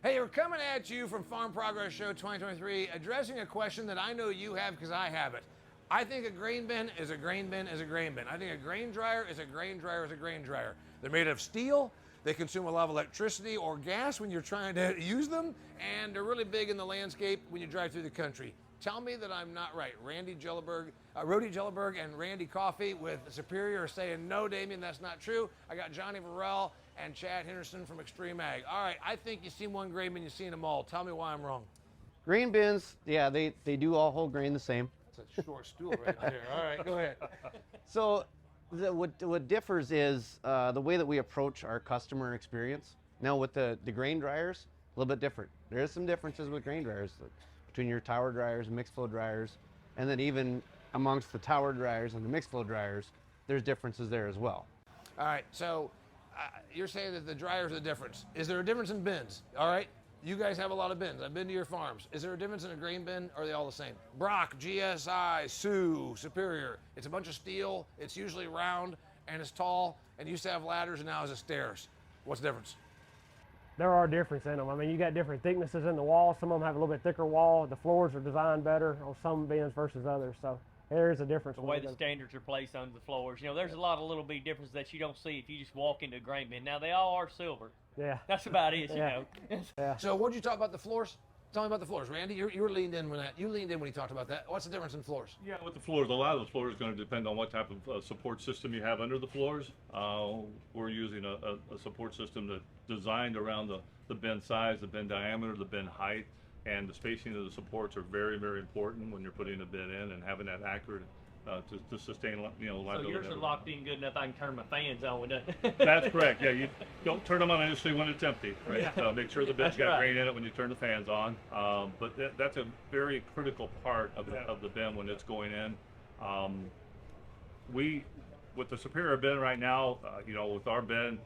Hey, we're coming at you from Farm Progress Show 2023, addressing a question that I know you have because I have it. I think a grain bin is a grain bin is a grain bin. I think a grain dryer is a grain dryer is a grain dryer. They're made of steel. They consume a lot of electricity or gas when you're trying to use them, and they're really big in the landscape when you drive through the country. Tell me that I'm not right. Rody Jelleberg and Randy Coffey with Superior are saying, no, Damien, that's not true. I got Johnny Varell and Chad Henderson from Extreme Ag. All right, I think you've seen one grain bin, you've seen them all. Tell me why I'm wrong. Grain bins, yeah, they do all hold grain the same. That's a short stool right there. All right, go ahead. So what differs is the way that we approach our customer experience. Now with the grain dryers, a little bit different. There is some differences with grain dryers between your tower dryers and mixed flow dryers, and then even amongst the tower dryers and the mixed flow dryers, there's differences there as well. All right, so you're saying that the dryers are the difference. Is there a difference in bins? All right, you guys have a lot of bins. I've been to your farms. Is there a difference in a grain bin, or are they all the same? Brock, GSI, Sioux, Superior. It's a bunch of steel. It's usually round, and it's tall, and used to have ladders, and now it's stairs. What's the difference? There are differences in them. I mean, you got different thicknesses in the wall. Some of them have a little bit thicker wall. The floors are designed better on some bins versus others. So there is a difference. The way the standards are placed on the floors. You know, there's a lot of little bitty differences that you don't see if you just walk into a grain bin. Now, they all are silver. Yeah. That's about it, Yeah. you know. Yeah. So what did you talk about the floors? Tell me about the floors, Randy. You were leaned in when you leaned in when he talked about that. What's the difference in floors? Yeah, with the floors, a lot of the floors is going to depend on what type of support system you have under the floors. We're using a support system that's designed around the bin size, the bin diameter, the bin height, and the spacing of the supports are very, very important when you're putting a bin in, and having that accurate to sustain, So liability. yours are locked in good enough I can turn my fans on with it. That's correct. Yeah, you don't turn them on initially when it's empty, right? Yeah. Make sure the bin's That's got right. grain in it when you turn the fans on. But that's a very critical part of the bin when it's going in. With the Superior bin right now, with our bin,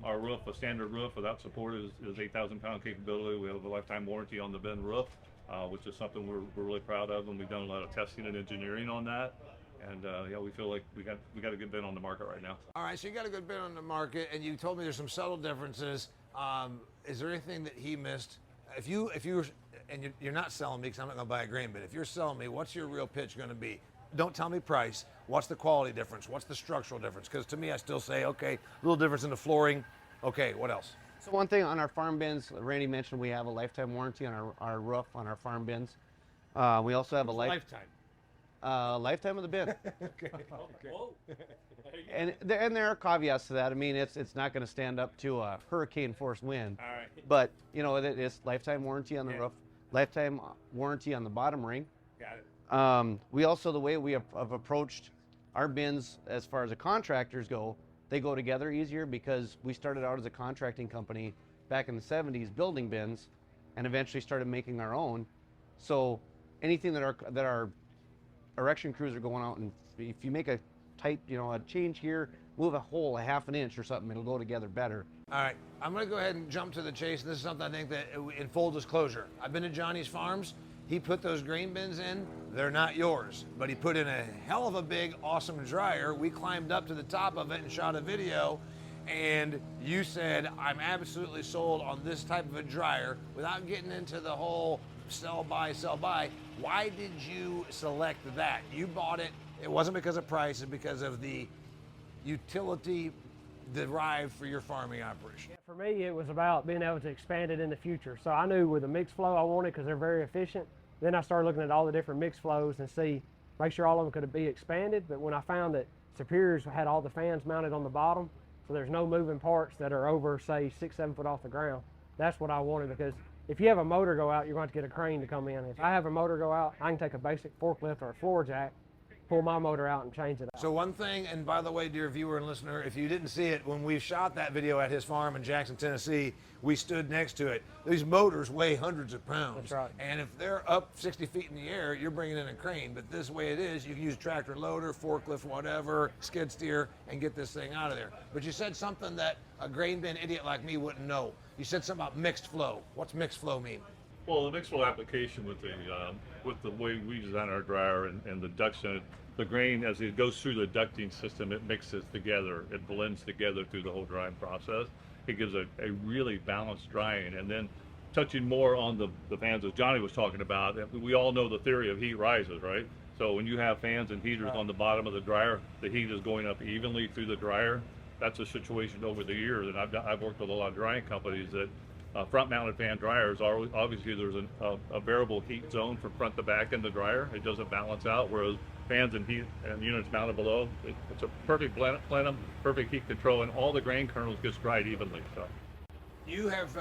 our roof, a standard roof without support is 8,000 pound capability. We have a lifetime warranty on the bin roof, which is something we're really proud of, and we've done a lot of testing and engineering on that. And we feel like we got a good bin on the market right now. All right, so you got a good bin on the market, and you told me there's some subtle differences. Is there anything that he missed? If you and you're not selling me, because I'm not going to buy a grain bin. If you're selling me, what's your real pitch going to be? Don't tell me price. What's the quality difference? What's the structural difference? Because to me, I still say, okay, a little difference in the flooring. Okay, what else? So one thing on our farm bins, Randy mentioned we have a lifetime warranty on our roof on our farm bins. We also have a Lifetime. lifetime of the bin. Okay. Whoa. And there are caveats to that. I mean, it's not going to stand up to a hurricane force wind. All right. But it's lifetime warranty on the roof, lifetime warranty on the bottom ring. Got it. We also, the way we have approached our bins as far as the contractors go, they go together easier because we started out as a contracting company back in the 70s building bins, and eventually started making our own. So anything that our erection crews are going out, and if you make a tight, a change here, move a hole a half an inch or something, it'll go together better. All right, I'm going to go ahead and jump to the chase. This is something I think that, in full disclosure, I've been to Johnny's Farms. He put those grain bins in. They're not yours, but he put in a hell of a big, awesome dryer. We climbed up to the top of it and shot a video, and you said, I'm absolutely sold on this type of a dryer. Without getting into the whole sell, buy. Why did you select that? You bought it. It wasn't because of price, it's because of the utility derived for your farming operation. For me, it was about being able to expand it in the future. So I knew with the mixed flow I wanted because they're very efficient. Then I started looking at all the different mixed flows and make sure all of them could be expanded. But when I found that Superiors had all the fans mounted on the bottom, so there's no moving parts that are over, say, 6-7 foot off the ground, that's what I wanted, because if you have a motor go out, you're going to have to get a crane to come in. If I have a motor go out, I can take a basic forklift or a floor jack, pull my motor out and change it out. So one thing, and by the way, dear viewer and listener, if you didn't see it, when we shot that video at his farm in Jackson, Tennessee, we stood next to it. These motors weigh hundreds of pounds. That's right. And if they're up 60 feet in the air, you're bringing in a crane. But this way it is, you can use tractor loader, forklift, whatever, skid steer, and get this thing out of there. But you said something that a grain bin idiot like me wouldn't know. You said something about mixed flow. What's mixed flow mean? Well, the mixed flow application with the way we design our dryer and the ducts in it, the grain, as it goes through the ducting system, it mixes together, it blends together through the whole drying process. It gives a really balanced drying, and then touching more on the fans as Johnny was talking about, we all know the theory of heat rises, right? So when you have fans and heaters on the bottom of the dryer, the heat is going up evenly through the dryer. That's a situation over the years, and I've worked with a lot of drying companies that front-mounted fan dryers are obviously there's a variable heat zone from front to back in the dryer. It doesn't balance out, whereas fans and heat and units mounted below, it's a perfect plenum, perfect heat control, and all the grain kernels gets dried evenly. So You have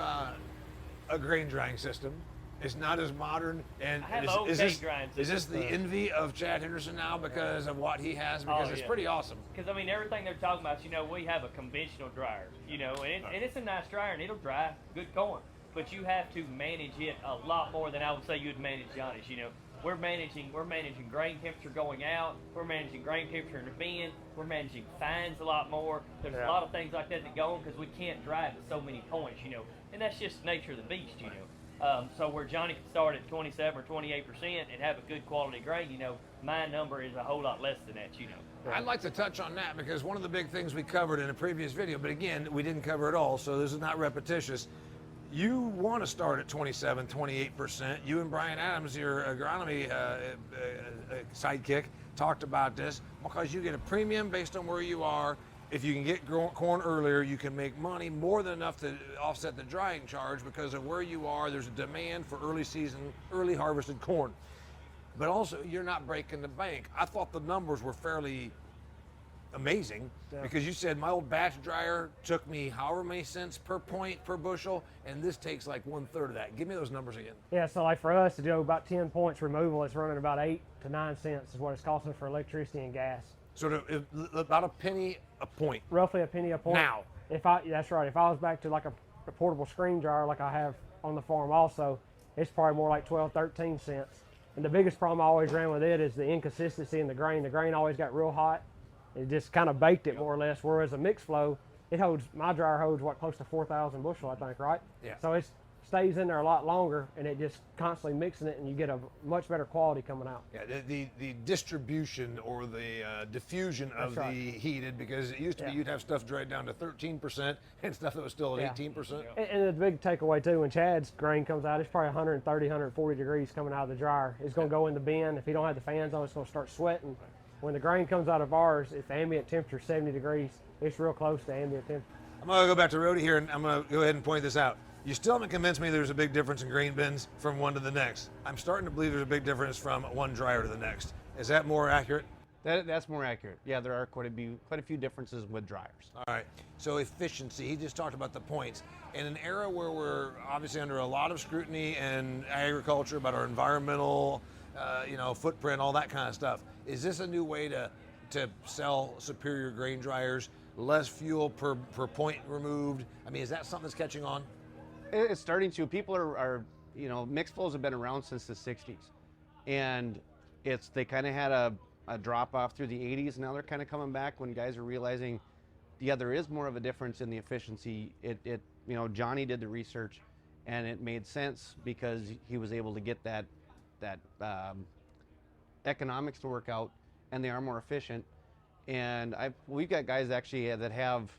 a grain drying system. It's not as modern, and I have is, an old is cake this, drying is this system. the envy of Chad Henderson now because of what he has? Because it's yeah. pretty awesome. Because, I mean, everything they're talking about, we have a conventional dryer, and it's a nice dryer, and it'll dry good corn. But you have to manage it a lot more than I would say you'd manage Johnny's, We're managing grain temperature going out. We're managing grain temperature in the bin. We're managing fines a lot more. There's a lot of things like that that go on because we can't drive at so many points, And that's just the nature of the beast, So where Johnny can start at 27 or 28% and have a good quality grain, my number is a whole lot less than that, I'd like to touch on that because one of the big things we covered in a previous video, but again, we didn't cover it all, so this is not repetitious. You want to start at 27, 28%. You and Brian Adams, your agronomy sidekick, talked about this because you get a premium based on where you are. If you can get corn earlier, you can make money more than enough to offset the drying charge because of where you are. There's a demand for early season, early harvested corn. But also, you're not breaking the bank. I thought the numbers were fairly amazing because you said my old batch dryer took me however many cents per point per bushel, and this takes like 1/3 of that. Give me those numbers again. Yeah, so like for us to do about 10 points removal, it's running about 8 to 9 cents is what it's costing for electricity and gas. So about a penny a point. Roughly a penny a point. Now. That's right. If I was back to like a portable screen dryer like I have on the farm also, it's probably more like 12, 13 cents. And the biggest problem I always ran with it is the inconsistency in the grain. The grain always got real hot. It just kind of baked it more or less. Whereas a mixed flow, my dryer holds close to 4,000 bushel, I think, right? Yeah. So it stays in there a lot longer, and it just constantly mixing it, and you get a much better quality coming out. Yeah, the distribution or the diffusion of That's the right. heated, because it used to be you'd have stuff dried down to 13% and stuff that was still at 18%. And the big takeaway too, when Chad's grain comes out, it's probably 130, 140 degrees coming out of the dryer. It's going to go in the bin. If he don't have the fans on, it's going to start sweating. When the grain comes out of ours, if the ambient temperature is 70 degrees, it's real close to ambient temperature. I'm going to go back to Rody here, and I'm going to go ahead and point this out. You still haven't convinced me there's a big difference in grain bins from one to the next. I'm starting to believe there's a big difference from one dryer to the next. Is that more accurate? That's more accurate. Yeah, there are quite a few differences with dryers. All right. So efficiency, he just talked about the points. In an era where we're obviously under a lot of scrutiny in agriculture about our environmental, footprint, all that kind of stuff, is this a new way to sell superior grain dryers? Less fuel per point removed? I mean, is that something that's catching on? It's starting to. People are mixed flows have been around since the 60s. And they kind of had a drop off through the 80s. Now they're kind of coming back when guys are realizing, there is more of a difference in the efficiency. Johnny did the research, and it made sense because he was able to get that economics to work out, and they are more efficient. And we've got guys actually that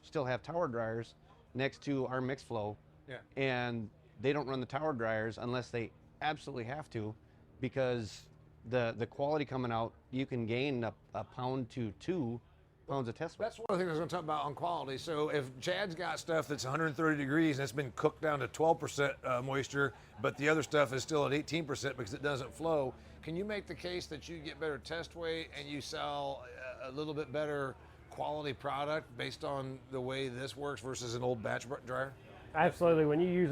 still have tower dryers next to our mixed flow. Yeah. And they don't run the tower dryers unless they absolutely have to, because the quality coming out, you can gain a pound to 2 pounds of test weight. That's one of the things I was going to talk about on quality. So if Chad's got stuff that's 130 degrees and it's been cooked down to 12% moisture, but the other stuff is still at 18% because it doesn't flow, can you make the case that you get better test weight and you sell a little bit better quality product based on the way this works versus an old batch dryer? Absolutely. When you use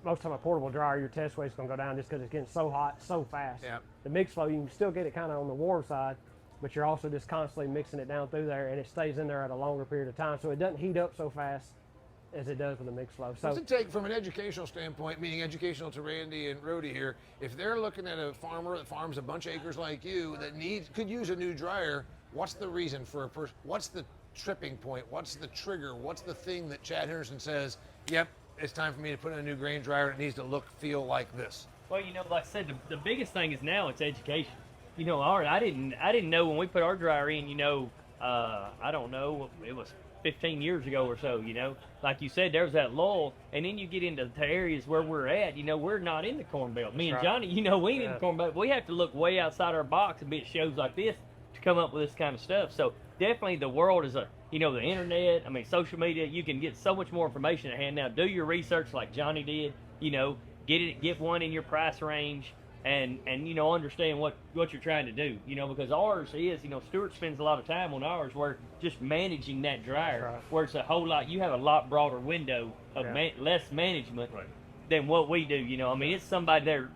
most of a portable dryer, your test weight's going to go down just because it's getting so hot so fast. Yeah. The mixed flow, you can still get it kind of on the warm side, but you're also just constantly mixing it down through there, and it stays in there at a longer period of time, so it doesn't heat up so fast as it does with the mixed flow. So what's it take from an educational standpoint, meaning educational to Randy and Rody here, if they're looking at a farmer that farms a bunch of acres like you that could use a new dryer, what's the reason for a person? What's the tripping point? What's the trigger? What's the thing that Chad Henderson says, yep, it's time for me to put in a new grain dryer and it needs to feel like this? Well, like I said, the biggest thing is now it's education. I didn't know when we put our dryer in, I don't know, it was 15 years ago or so, you know. Like you said, there's that lull, and then you get into the areas where we're at, you know, we're not in the Corn Belt. Me and right. Johnny, you know, we ain't in Yeah. the Corn Belt. We have to look way outside our box and be at shows like this to come up with this kind of stuff. So definitely the world is you know, the internet, I mean, social media, you can get so much more information at hand now. Do your research like Johnny did, you know, get one in your price range. And you know, understand what you're trying to do, you know, because ours is, you know, Stuart spends a lot of time on ours where just managing that dryer, Right. where it's a whole lot, you have a lot broader window of Yeah. less management Right. than what we do, you know. I mean, it's somebody there.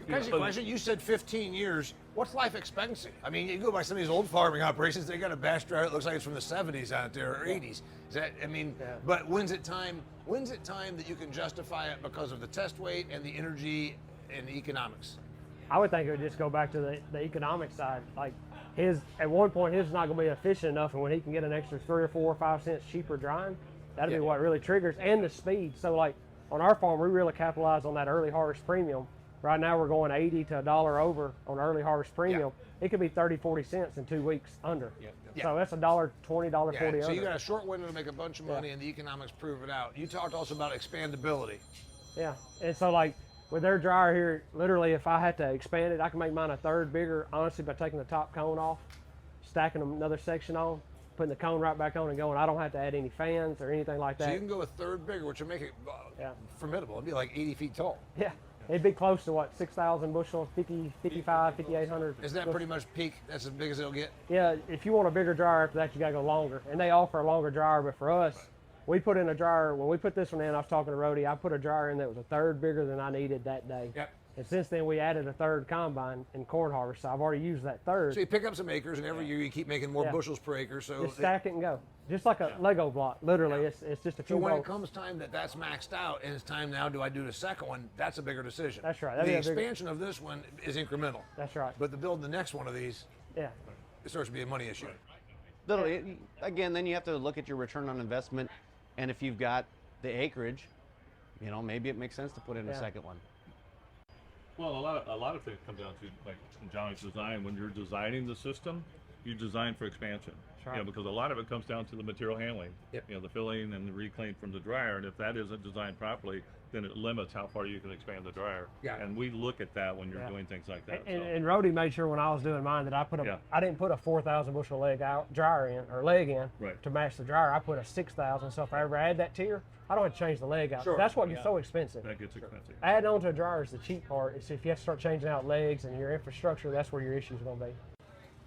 Crazy question. You said 15 years. What's life expectancy? I mean, you go by some of these old farming operations, they got a bash dryer that looks like it's from the 70s out there or 80s. Is that? I mean, Yeah. but when's it time that you can justify it because of the test weight and the energy and the economics? I would think it would just go back to the economic side. Like at one point, his is not going to be efficient enough, and when he can get an extra 3 or 4 or 5 cents cheaper drying, that'd Yeah. be what really triggers, and the speed. So like on our farm, we really capitalize on that early harvest premium. Right now, we're going 80 to $1 over on early harvest premium. It could be 30, 40 cents in 2 weeks under. Yeah. So that's $1.20, $1.40 Yeah, so under. you got a short window to make a bunch of money, and the economics prove it out. You talked also about expandability. Yeah, and so like with their dryer here, literally if I had to expand it, I can make mine a third bigger, honestly, by taking the top cone off, stacking another section on, putting the cone right back on and going. I don't have to add any fans or anything like So that. you can go a third bigger, which would make it Yeah. formidable. It'd be like 80 feet tall. Yeah, it'd be close to what, 6,000 bushel, 50, 55, 5,800. Is that pretty much peak? That's as big as it'll get? Yeah, if you want a bigger dryer after that, you gotta go longer. And they offer a longer dryer, but for us, we put in a dryer, when we put this one in, I was talking to Rhodey, I put a dryer in that was a third bigger than I needed that day. Yep. And since then, we added a third combine in corn harvest, so I've already used that third. So you pick up some acres, and every year you keep making more Yeah. bushels per acre. So, Just stack it and go. Just like a Lego block, literally. Yeah. It's just a so few when it bolts. comes time that's maxed out, and it's time now, do I do the second one? That's a bigger decision. That's right. The That'd be a bigger- expansion of this one is incremental, That's right. but the building the next one of these, Yeah. it starts to be a money issue. Again, then you have to look at your return on investment, and if you've got the acreage, you know, maybe it makes sense to put in a Yeah. second one. Well, a lot of things come down to, like in Johnny's design. When you're designing the system, you design for expansion. That's right. You know, because a lot of it comes down to the material handling. Yep. You know, the filling and the reclaim from the dryer. And if that isn't designed properly, then it limits how far you can expand the dryer. Yeah. And we look at that when you're Yeah. doing things like that. And Rhodey made sure when I was doing mine that Yeah. I didn't put a 4,000 bushel dryer in, or leg in, Right. to match the dryer. I put a 6,000, so if I ever add that tier, I don't have to change the leg out. Sure. That's what gets so expensive. that gets expensive. Adding on to a dryer is the cheap part. It's if you have to start changing out legs and your infrastructure, that's where your issues are going to be.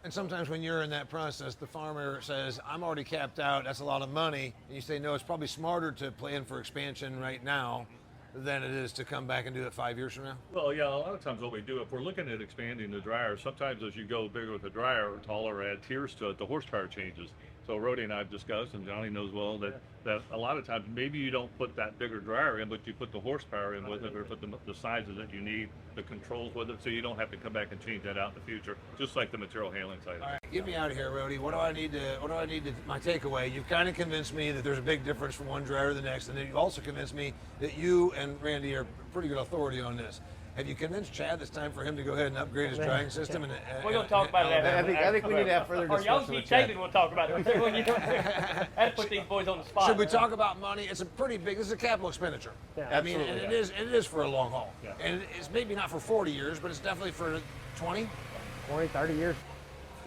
And sometimes when you're in that process, the farmer says, I'm already capped out, that's a lot of money. And you say, no, it's probably smarter to plan for expansion right now than it is to come back and do it 5 years from now. Well, yeah, a lot of times what we do, if we're looking at expanding the dryer, sometimes as you go bigger with the dryer or taller, add tiers to it, the horsepower changes. So Rhodey and I have discussed, and Johnny knows well, that a lot of times maybe you don't put that bigger dryer in, but you put the horsepower in with it, or put the sizes that you need, the controls with it, so you don't have to come back and change that out in the future, just like the material handling side. All right, get me out of here, Rhodey. What do I need to, my takeaway? You've kind of convinced me that there's a big difference from one dryer to the next, and then you've also convinced me that you and Randy are pretty good authority on this. Have you convinced Chad it's time for him to go ahead and upgrade his drying system? We're going to talk about it after. I think we need to have further Or y'all discussion with keep Chad. taping, we'll talk about it. I had to put these boys on the spot. Should we talk about money? It's a pretty big. This is a capital expenditure. Yeah. I mean, and Absolutely, it is for a long haul. Yeah. And it's maybe not for 40 years, but it's definitely for 20. 20, 30 years.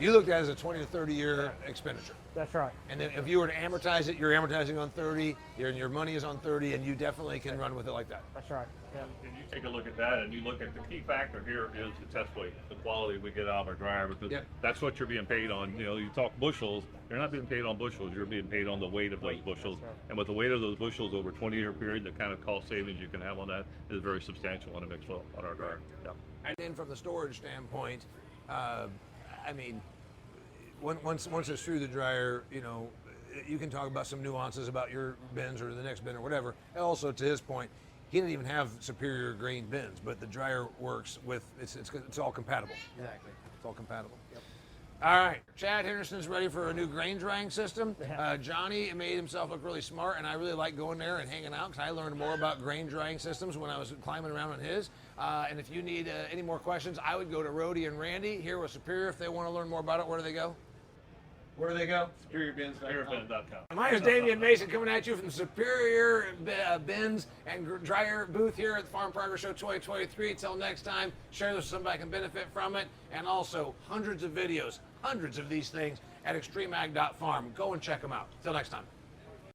You looked at it as a 20 to 30 year expenditure. That's right. And then if you were to amortize it, you're amortizing on 30. Your money is on 30, and you definitely can run with it like that. That's right. Yeah. And you take a look at that, and you look at the key factor here is the test weight, the quality we get out of our dryer, because Yep. that's what you're being paid on. You know, you talk bushels, you're not being paid on bushels, you're being paid on the weight of those bushels. That's right. And with the weight of those bushels over a 20-year period, the kind of cost savings you can have on that is very substantial on a mixed flow on our dryer. Yeah. And then from the storage standpoint, I mean, once it's through the dryer, you know, you can talk about some nuances about your bins or the next bin or whatever. And also, to his point, he didn't even have superior grain bins, but the dryer works with it's all compatible. Exactly. It's all compatible. Yep. All right, Chad Henderson's ready for a new grain drying system. Johnny made himself look really smart, and I really like going there and hanging out because I learned more about grain drying systems when I was climbing around on his. And if you need any more questions, I would go to Rhodey and Randy here with Superior. If they want to learn more about it, where do they go? Where do they go? SuperiorBins.com. My name is Damian Mason coming at you from the Superior Bins and Dryer booth here at the Farm Progress Show 2023. Till next time, share this with somebody who can benefit from it. And also hundreds of videos, hundreds of these things at extremeag.farm. Go and check them out. Till next time.